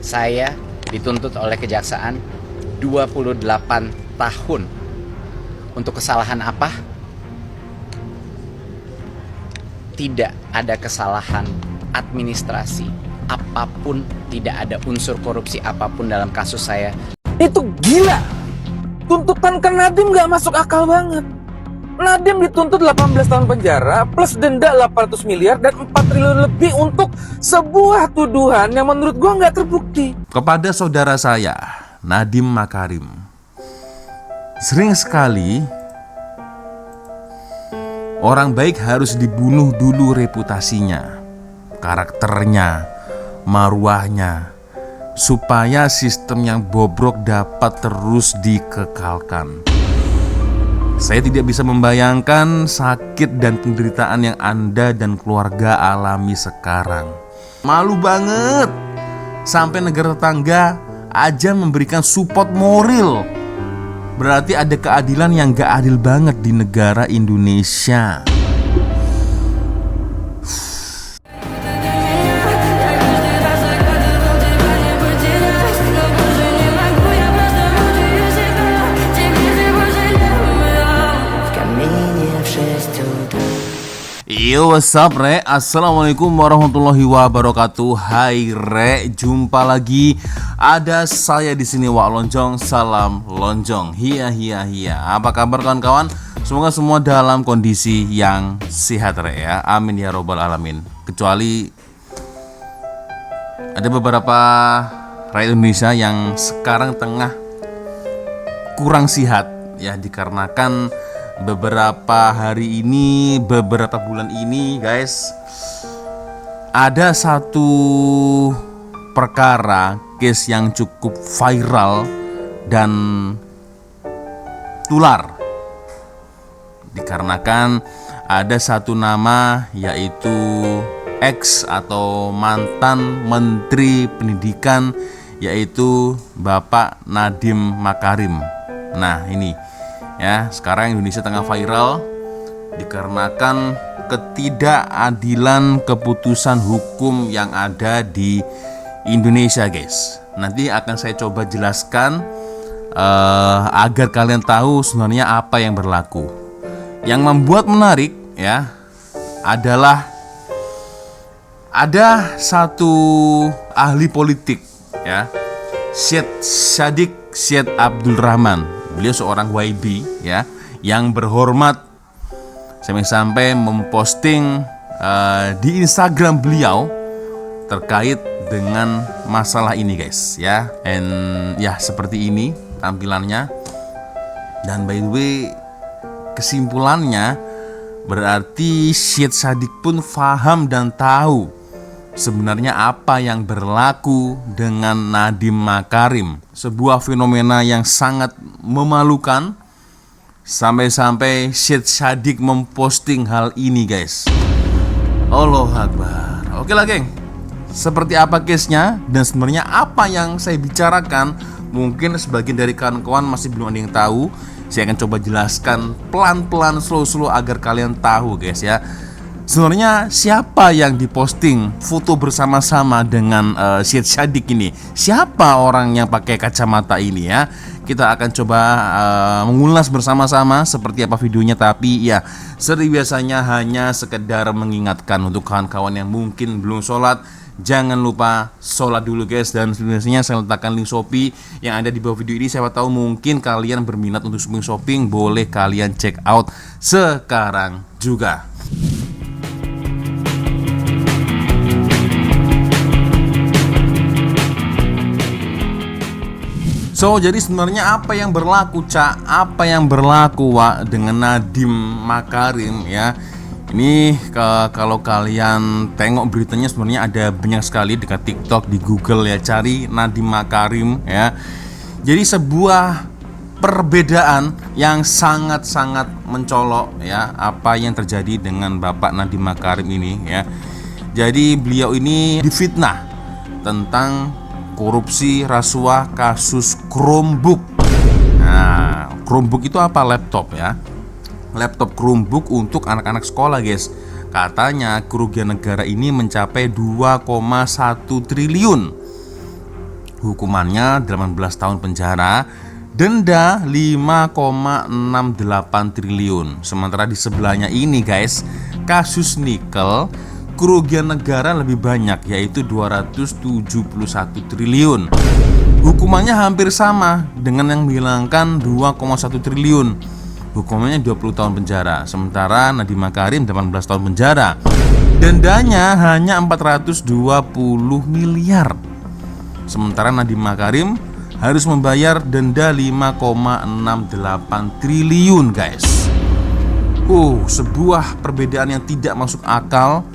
Saya dituntut oleh kejaksaan 28 tahun. Untuk kesalahan apa? Tidak ada kesalahan administrasi apapun, tidak ada unsur korupsi apapun dalam kasus saya. Itu gila. Tuntutan ke Nadiem gak masuk akal banget. Nadiem dituntut 18 tahun penjara plus denda 800 miliar dan 4 triliun lebih untuk sebuah tuduhan yang menurut gua nggak terbukti. Kepada saudara saya, Nadiem Makarim, sering sekali orang baik harus dibunuh dulu reputasinya, karakternya, marwahnya, supaya sistem yang bobrok dapat terus dikekalkan. Saya tidak bisa membayangkan sakit dan penderitaan yang Anda dan keluarga alami sekarang. Malu banget. Sampai negara tetangga aja memberikan support moral. Berarti ada keadilan yang gak adil banget di negara Indonesia. Yo, what's up, Re? Assalamualaikum warahmatullahi wabarakatuh. Hai, Re. Jumpa lagi. Ada saya di sini, Wak Lonjong. Salam Lonjong. Hiya. Apa kabar kawan-kawan? Semoga semua dalam kondisi yang sehat, Re, ya. Amin ya robbal alamin. Kecuali ada beberapa rakyat Indonesia yang sekarang tengah kurang sehat, ya, dikarenakan beberapa hari ini, beberapa bulan ini, guys, ada satu perkara case yang cukup viral dan tular. Dikarenakan ada satu nama, yaitu ex atau mantan Menteri Pendidikan, yaitu Bapak Nadiem Makarim. Nah, ini ya, sekarang Indonesia tengah viral dikarenakan ketidakadilan keputusan hukum yang ada di Indonesia, guys. Nanti akan saya coba jelaskan agar kalian tahu sebenarnya apa yang berlaku. Yang membuat menarik, ya, adalah ada satu ahli politik, ya, Syed Saddiq Syed Abdul Rahman. Beliau seorang YB, ya, yang berhormat, sampai memposting di Instagram beliau terkait dengan masalah ini, guys, ya. And ya, seperti ini tampilannya. Dan by the way, kesimpulannya berarti Syed Saddiq pun paham dan tahu sebenarnya apa yang berlaku dengan Nadiem Makarim. Sebuah fenomena yang sangat memalukan. Sampai-sampai Syed Saddiq memposting hal ini, guys. Allahu Akbar. Oke lah, geng, seperti apa case-nya dan sebenarnya apa yang saya bicarakan, mungkin sebagian dari kawan-kawan masih belum ada yang tahu. Saya akan coba jelaskan pelan-pelan, slow agar kalian tahu, guys, ya. Sebenarnya siapa yang diposting foto bersama-sama dengan Syed Saddiq ini? Siapa orang yang pakai kacamata ini, ya? Kita akan coba mengulas bersama-sama seperti apa videonya. Tapi ya, seperti biasanya hanya sekedar mengingatkan untuk kawan-kawan yang mungkin belum sholat, jangan lupa sholat dulu, guys. Dan sebenarnya saya letakkan link Shopee yang ada di bawah video ini. Saya tahu mungkin kalian berminat untuk shopping, boleh kalian check out sekarang juga. So, jadi sebenarnya apa yang berlaku, Cak? Apa yang berlaku, Wak, dengan Nadiem Makarim, ya? Ini kalau kalian tengok beritanya, sebenarnya ada banyak sekali dekat TikTok, di Google, ya, cari Nadiem Makarim, ya. Jadi sebuah perbedaan yang sangat-sangat mencolok, ya, apa yang terjadi dengan Bapak Nadiem Makarim ini, ya. Jadi beliau ini difitnah tentang korupsi, rasuah, kasus Chromebook. Nah, Chromebook itu apa? Laptop, ya. Laptop Chromebook untuk anak-anak sekolah, guys. Katanya kerugian negara ini mencapai 2,1 triliun. Hukumannya 18 tahun penjara, denda 5,68 triliun. Sementara di sebelahnya ini guys, kasus nikel, kerugian negara lebih banyak, yaitu 271 triliun. Hukumannya hampir sama dengan yang menghilangkan 2,1 triliun. Hukumannya 20 tahun penjara. Sementara Nadiem Makarim 18 tahun penjara. Dendanya hanya 420 miliar. Sementara Nadiem Makarim harus membayar denda 5,68 triliun guys. Sebuah perbedaan yang tidak masuk akal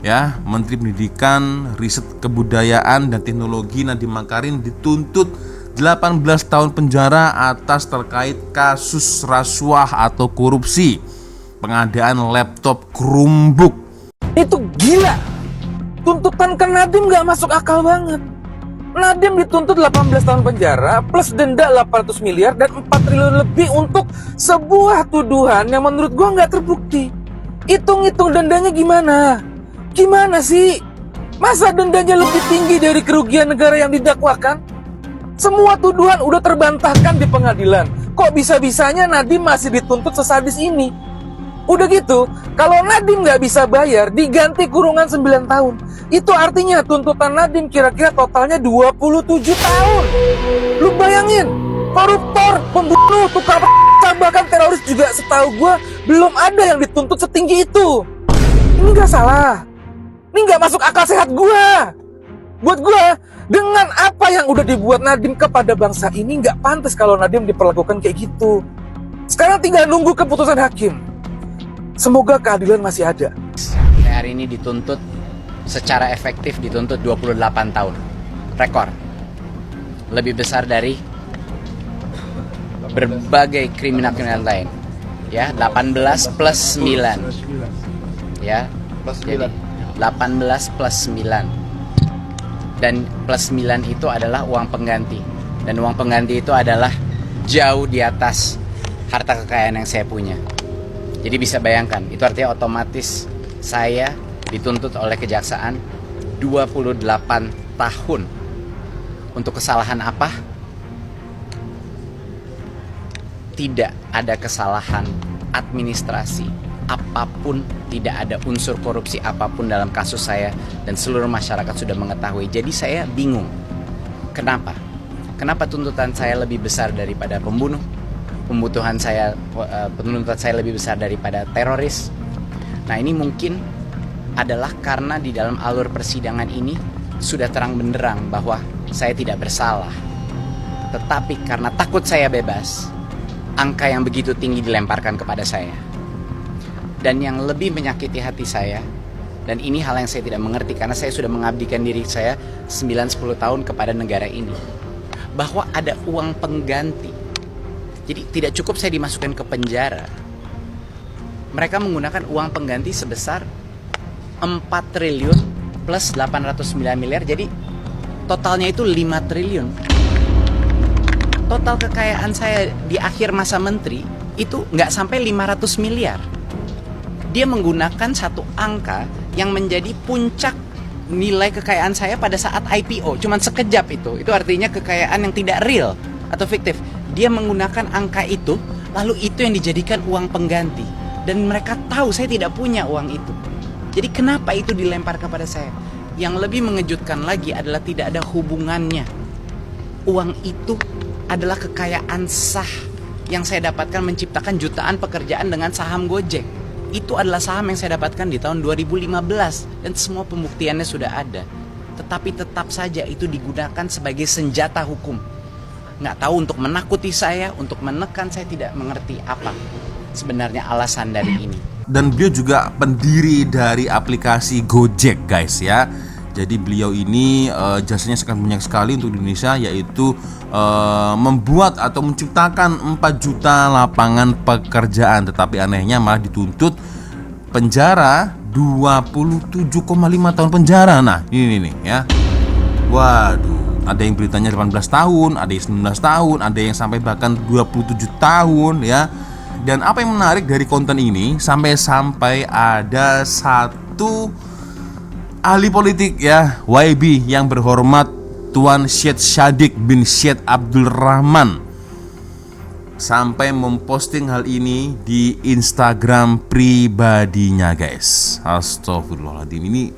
ya. Menteri Pendidikan, Riset Kebudayaan dan Teknologi Nadiem Makarim dituntut 18 tahun penjara atas terkait kasus rasuah atau korupsi pengadaan laptop Chromebook. Itu gila. Tuntutan ke Nadiem gak masuk akal banget. Nadiem dituntut 18 tahun penjara plus denda 800 miliar dan 4 triliun lebih untuk sebuah tuduhan yang menurut gua nggak terbukti. Hitung-hitung dendanya gimana? Gimana sih? Masa dendanya lebih tinggi dari kerugian negara yang didakwakan? Semua tuduhan udah terbantahkan di pengadilan. Kok bisa-bisanya Nadiem masih dituntut sesadis ini? Udah gitu, kalau Nadiem nggak bisa bayar, diganti kurungan 9 tahun. Itu artinya tuntutan Nadiem kira-kira totalnya 27 tahun. Lu bayangin, koruptor, pembunuh, tukang bahkan teroris juga setahu gue belum ada yang dituntut setinggi itu. Ini nggak salah. Ini nggak masuk akal sehat gue. Buat gue, dengan apa yang udah dibuat Nadiem kepada bangsa ini, nggak pantas kalau Nadiem diperlakukan kayak gitu. Sekarang tinggal nunggu keputusan hakim. Semoga keadilan masih ada. Saya hari ini dituntut secara efektif dituntut 28 tahun. Rekor. Lebih besar dari berbagai kriminal-kriminal lain. Ya, 18 plus 9. Ya. Jadi 18 plus 9. Dan plus 9 itu adalah uang pengganti. Dan uang pengganti itu adalah jauh di atas harta kekayaan yang saya punya. Jadi bisa bayangkan, itu artinya otomatis saya dituntut oleh kejaksaan 28 tahun. Untuk kesalahan apa? Tidak ada kesalahan administrasi apapun, tidak ada unsur korupsi apapun dalam kasus saya, dan seluruh masyarakat sudah mengetahui. Jadi saya bingung. Kenapa? Kenapa tuntutan saya lebih besar daripada pembunuh? Tuntutan saya lebih besar daripada teroris. Nah, ini mungkin adalah karena di dalam alur persidangan ini sudah terang benderang bahwa saya tidak bersalah. Tetapi karena takut saya bebas, angka yang begitu tinggi dilemparkan kepada saya. Dan yang lebih menyakiti hati saya, dan ini hal yang saya tidak mengerti karena saya sudah mengabdikan diri saya 9-10 tahun kepada negara ini, bahwa ada uang pengganti. Jadi tidak cukup saya dimasukkan ke penjara. Mereka menggunakan uang pengganti sebesar 4 triliun plus 809 miliar. Jadi totalnya itu 5 triliun. Total kekayaan saya di akhir masa menteri itu nggak sampai 500 miliar. Dia menggunakan satu angka yang menjadi puncak nilai kekayaan saya pada saat IPO. Cuman sekejap itu. Itu artinya kekayaan yang tidak real atau fiktif. Dia menggunakan angka itu, lalu itu yang dijadikan uang pengganti. Dan mereka tahu saya tidak punya uang itu. Jadi kenapa itu dilempar kepada saya? Yang lebih mengejutkan lagi adalah tidak ada hubungannya. Uang itu adalah kekayaan sah yang saya dapatkan menciptakan jutaan pekerjaan dengan saham Gojek. Itu adalah saham yang saya dapatkan di tahun 2015 dan semua pembuktiannya sudah ada. Tetapi tetap saja itu digunakan sebagai senjata hukum. Nggak tahu untuk menakuti saya, untuk menekan saya, tidak mengerti apa sebenarnya alasan dari ini. Dan beliau juga pendiri dari aplikasi Gojek guys ya. Jadi beliau ini jasanya sangat banyak sekali untuk Indonesia, yaitu membuat atau menciptakan 4 juta lapangan pekerjaan. Tetapi anehnya malah dituntut penjara 27,5 tahun penjara. Nah ini nih ya. Waduh, ada yang beritanya 18 tahun, ada yang 19 tahun, ada yang sampai bahkan 27 tahun ya. Dan apa yang menarik dari konten ini, sampai ada satu ahli politik ya, YB yang berhormat Tuan Syed Saddiq bin Syed Abdul Rahman sampai memposting hal ini di Instagram pribadinya, guys. Astagfirullahaladzim, ini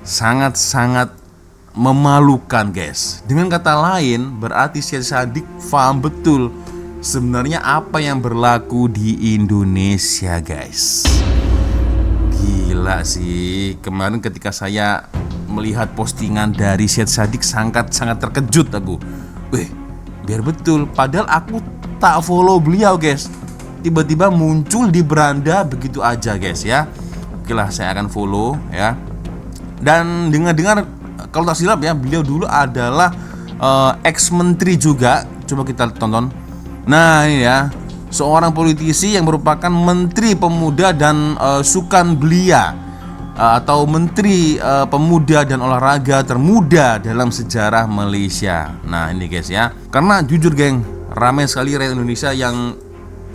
sangat-sangat memalukan, guys. Dengan kata lain, berarti Syed Saddiq paham betul sebenarnya apa yang berlaku di Indonesia, guys. Gila sih. Kemarin ketika saya melihat postingan dari Syed Saddiq, sangat-sangat terkejut aku. Biar betul, padahal aku tak follow beliau, guys. Tiba-tiba muncul di beranda begitu aja, guys, ya. Oke lah, saya akan follow, ya. Dan dengar-dengar, kalau tak silap ya, beliau dulu adalah ex-menteri juga. Coba kita tonton. Nah, ini ya, seorang politisi yang merupakan Menteri Pemuda dan Sukan Belia, atau Menteri Pemuda dan Olahraga termuda dalam sejarah Malaysia. Nah, ini guys ya. Karena jujur, geng, ramai sekali rakyat Indonesia yang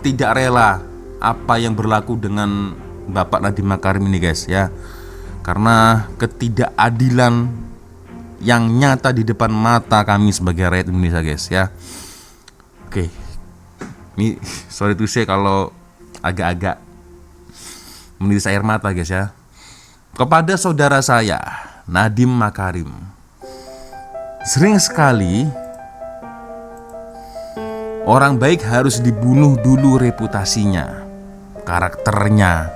tidak rela apa yang berlaku dengan Bapak Nadiem Makarim ini, guys ya. Karena ketidakadilan yang nyata di depan mata kami sebagai rakyat Indonesia, guys ya. Oke. Ini sorry to say kalau agak-agak menitis air mata, guys ya. Kepada saudara saya, Nadiem Makarim, sering sekali orang baik harus dibunuh dulu reputasinya, karakternya,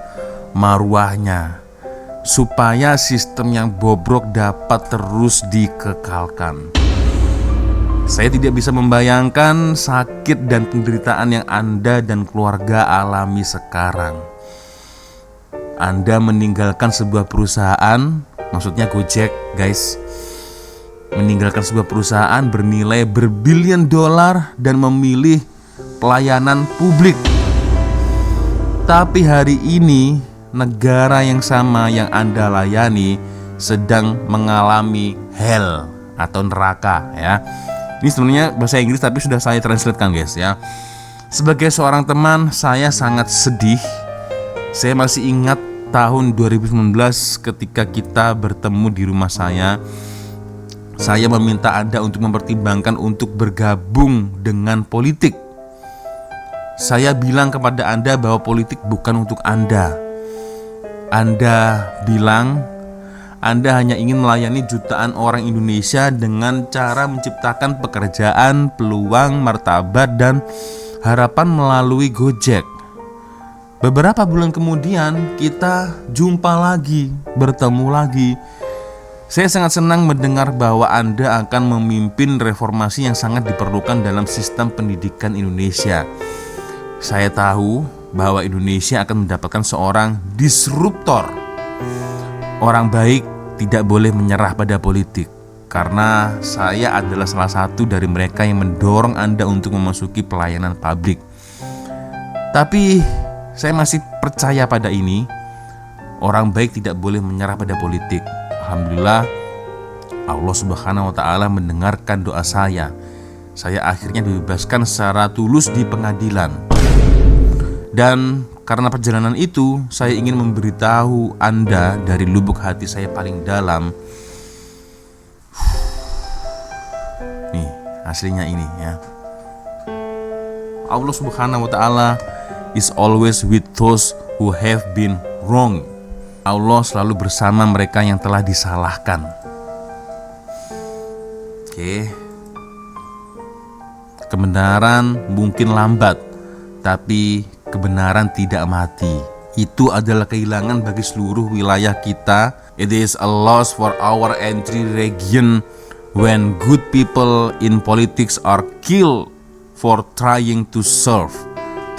marwahnya, supaya sistem yang bobrok dapat terus dikekalkan. Saya tidak bisa membayangkan sakit dan penderitaan yang Anda dan keluarga alami sekarang. Anda meninggalkan sebuah perusahaan, maksudnya Gojek, guys. Meninggalkan sebuah perusahaan bernilai berbilion dolar dan memilih pelayanan publik. Tapi hari ini negara yang sama yang Anda layani sedang mengalami hell atau neraka, ya. Ini sebenarnya bahasa Inggris tapi sudah saya translatekan, guys ya. Sebagai seorang teman, saya sangat sedih. Saya masih ingat tahun 2019 ketika kita bertemu di rumah saya meminta Anda untuk mempertimbangkan untuk bergabung dengan politik. Saya bilang kepada Anda bahwa politik bukan untuk Anda. Anda bilang Anda hanya ingin melayani jutaan orang Indonesia dengan cara menciptakan pekerjaan, peluang, martabat, dan harapan melalui Gojek. Beberapa bulan kemudian kita jumpa lagi, bertemu lagi. Saya sangat senang mendengar bahwa Anda akan memimpin reformasi yang sangat diperlukan dalam sistem pendidikan Indonesia. Saya tahu bahwa Indonesia akan mendapatkan seorang disruptor. Orang baik tidak boleh menyerah pada politik, karena saya adalah salah satu dari mereka yang mendorong Anda untuk memasuki pelayanan publik. Tapi saya masih percaya pada ini. Orang baik tidak boleh menyerah pada politik. Alhamdulillah, Allah Subhanahu wa Ta'ala mendengarkan doa saya. Saya akhirnya dibebaskan secara tulus di pengadilan. Dan karena perjalanan itu, saya ingin memberitahu Anda dari lubuk hati saya paling dalam. Nih, aslinya ini ya. Allah Subhanahu wa Ta'ala is always with those who have been wrong. Allah selalu bersama mereka yang telah disalahkan. Oke. Kebenaran mungkin lambat, tapi kebenaran tidak mati. Itu adalah kehilangan bagi seluruh wilayah kita. It is a loss for our entry region when good people in politics are killed for trying to serve.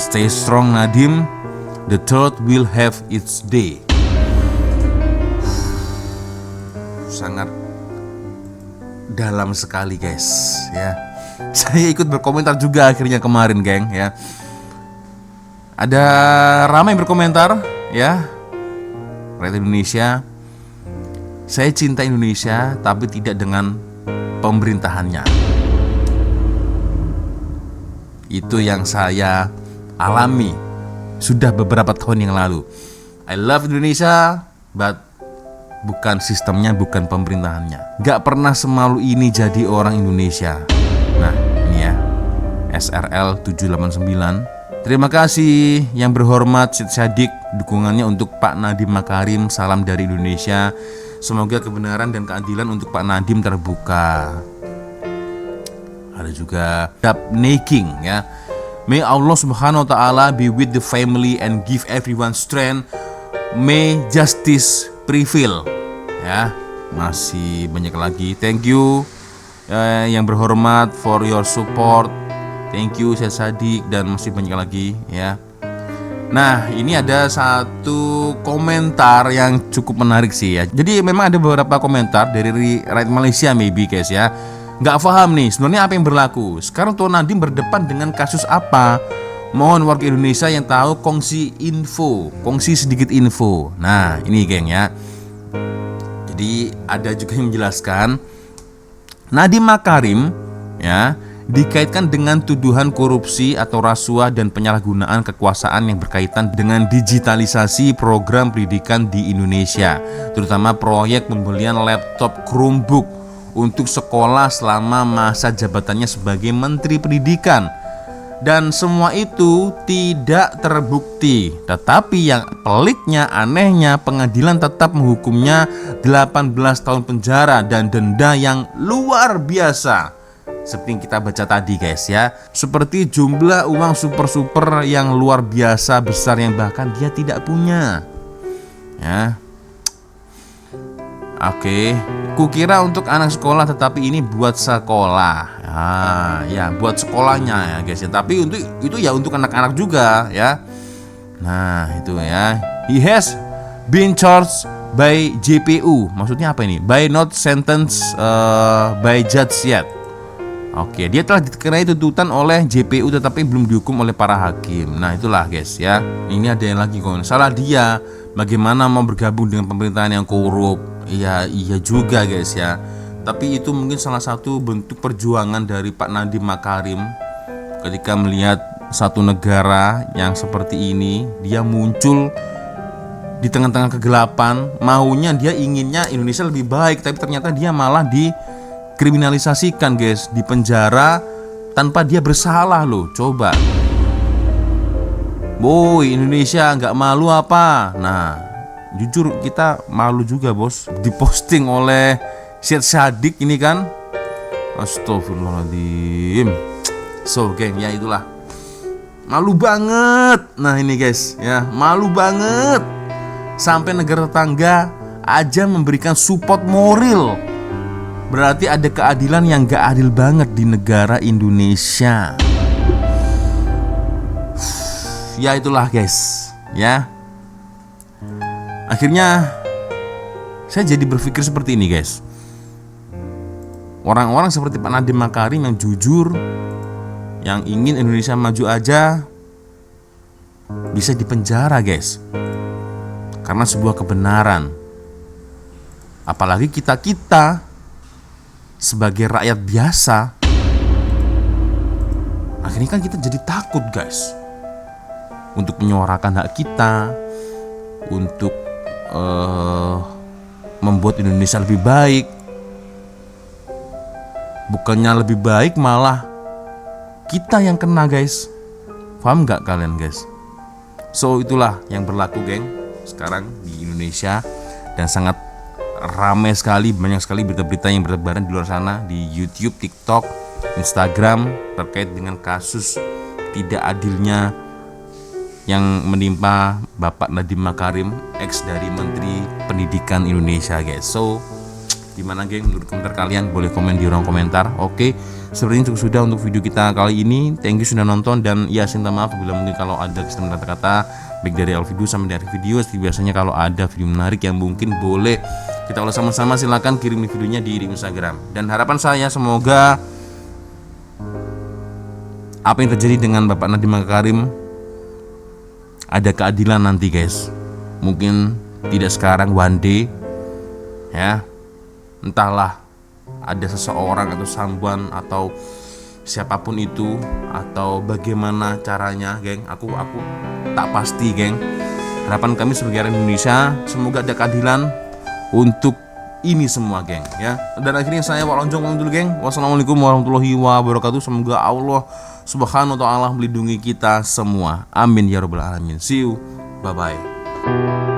Stay strong, Nadiem. The truth will have its day. Sangat dalam sekali, guys ya. Saya ikut berkomentar juga akhirnya kemarin, geng ya. Ada ramai berkomentar ya. Rakyat Indonesia, saya cinta Indonesia tapi tidak dengan pemerintahannya. Itu yang saya alami sudah beberapa tahun yang lalu. I love Indonesia, but bukan sistemnya, bukan pemerintahannya. Gak pernah semalu ini jadi orang Indonesia. Nah ini ya, SRL 789. Terima kasih yang berhormat Syed Saddiq, dukungannya untuk Pak Nadiem Makarim. Salam dari Indonesia. Semoga kebenaran dan keadilan untuk Pak Nadiem terbuka. Ada juga Dabnaking ya. May Allah Subhanahu wa taala be with the family and give everyone strength. May justice prevail. Ya, masih banyak lagi. Thank you yang berhormat for your support. Thank you Syed Saddiq, dan masih banyak lagi ya. Nah, ini ada satu komentar yang cukup menarik sih ya. Jadi memang ada beberapa komentar dari Right Malaysia maybe guys ya. Nggak paham nih sebenarnya apa yang berlaku. Sekarang Tuan Nadiem berdepan dengan kasus apa? Mohon warga Indonesia yang tahu kongsi sedikit info. Nah, ini geng ya. Jadi ada juga yang menjelaskan Nadiem Makarim ya dikaitkan dengan tuduhan korupsi atau rasuah dan penyalahgunaan kekuasaan yang berkaitan dengan digitalisasi program pendidikan di Indonesia, terutama proyek pembelian laptop Chromebook untuk sekolah selama masa jabatannya sebagai Menteri Pendidikan. Dan semua itu tidak terbukti. Tetapi yang peliknya, anehnya, pengadilan tetap menghukumnya 18 tahun penjara dan denda yang luar biasa. Seperti yang kita baca tadi guys ya, seperti jumlah uang super yang luar biasa besar yang bahkan dia tidak punya ya. Oke, kukira untuk anak sekolah, tetapi ini buat sekolah. Ya buat sekolahnya ya guys ya. Tapi untuk itu ya untuk anak-anak juga ya. Nah itu ya. He has been charged by JPU. Maksudnya apa ini? By not sentenced by judge yet. Oke, dia telah dikenai tuntutan oleh JPU tetapi belum dihukum oleh para hakim. Nah itulah guys ya. Ini ada yang lagi kok. Salah dia. Bagaimana mau bergabung dengan pemerintahan yang korup? Iya juga guys ya. Tapi itu mungkin salah satu bentuk perjuangan dari Pak Nadiem Makarim ketika melihat satu negara yang seperti ini, dia muncul di tengah-tengah kegelapan. Maunya dia inginnya Indonesia lebih baik, tapi ternyata dia malah dikriminalisasikan guys, di penjara tanpa dia bersalah loh. Coba, boy, Indonesia nggak malu apa? Nah, jujur kita malu juga bos. Diposting oleh Syed Saddiq ini kan, astagfirullahaladzim. So geng ya itulah, malu banget. Nah ini guys ya, malu banget. Sampai negara tetangga aja memberikan support moral. Berarti ada keadilan yang gak adil banget di negara Indonesia. Ya itulah guys ya. Akhirnya saya jadi berpikir seperti ini guys. Orang-orang seperti Pak Nadiem Makarim yang jujur, yang ingin Indonesia maju aja, bisa dipenjara guys, karena sebuah kebenaran. Apalagi kita sebagai rakyat biasa, akhirnya kan kita jadi takut guys untuk menyuarakan hak kita, untuk membuat Indonesia lebih baik. Bukannya lebih baik, malah kita yang kena guys. Paham gak kalian guys? So itulah yang berlaku geng sekarang di Indonesia. Dan sangat ramai sekali, banyak sekali berita-berita yang bertebaran di luar sana, di YouTube, TikTok, Instagram, terkait dengan kasus tidak adilnya yang menimpa Bapak Nadiem Makarim, ex dari Menteri Pendidikan Indonesia guys. So gimana geng menurut komentar kalian? Boleh komen di ruang komentar. Oke, sepertinya cukup sudah untuk video kita kali ini. Thank you sudah nonton, dan ya saya minta maaf apabila mungkin kalau ada kesalahan kata-kata baik dari awal video sampai dari video. Seperti biasanya kalau ada video menarik yang mungkin boleh kita ulas sama-sama, silahkan kirim videonya di Instagram. Dan harapan saya semoga apa yang terjadi dengan Bapak Nadiem Makarim ada keadilan nanti guys. Mungkin tidak sekarang, one day ya. Entahlah ada seseorang atau someone atau siapapun itu, atau bagaimana caranya geng, aku tak pasti geng. Harapan kami sebagai rakyat Indonesia, semoga ada keadilan untuk ini semua, geng, ya. Dan akhirnya saya Pak Lonjong pamit dulu, geng. Wassalamualaikum warahmatullahi wabarakatuh. Semoga Allah Subhanahu wa taala melindungi kita semua. Amin ya rabbal alamin. See you. Bye bye.